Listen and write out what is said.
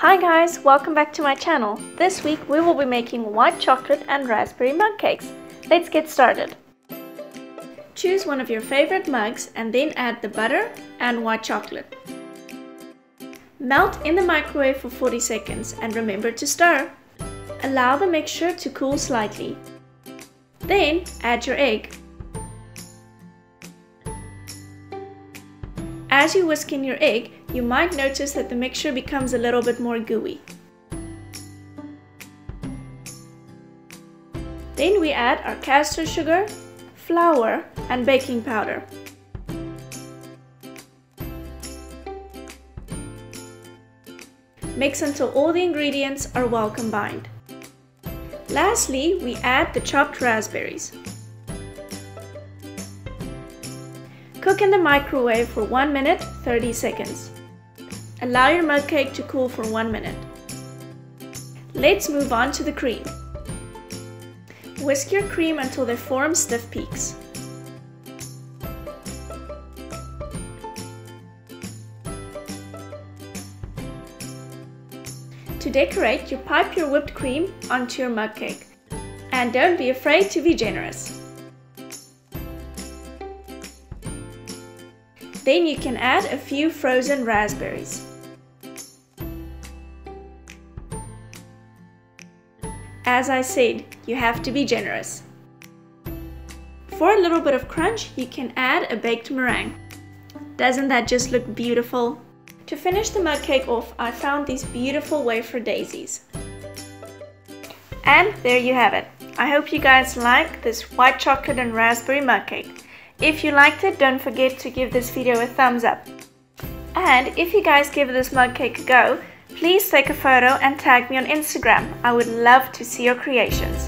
Hi guys, welcome back to my channel. This week we will be making white chocolate and raspberry mug cakes. Let's get started. Choose one of your favorite mugs and then add the butter and white chocolate. Melt in the microwave for 40 seconds and remember to stir. Allow the mixture to cool slightly. Then add your egg. As you whisk in your egg, you might notice that the mixture becomes a little bit more gooey. Then we add our caster sugar, flour, and baking powder. Mix until all the ingredients are well combined. Lastly, we add the chopped raspberries. Cook in the microwave for 1 minute, 30 seconds. Allow your mug cake to cool for 1 minute. Let's move on to the cream. Whisk your cream until they form stiff peaks. To decorate, you pipe your whipped cream onto your mug cake. And don't be afraid to be generous. Then you can add a few frozen raspberries. As I said, you have to be generous. For a little bit of crunch, you can add a baked meringue. Doesn't that just look beautiful? To finish the mug cake off, I found these beautiful wafer daisies. And there you have it. I hope you guys like this white chocolate and raspberry mug cake. If you liked it, don't forget to give this video a thumbs up. And if you guys give this mug cake a go, please take a photo and tag me on Instagram. I would love to see your creations.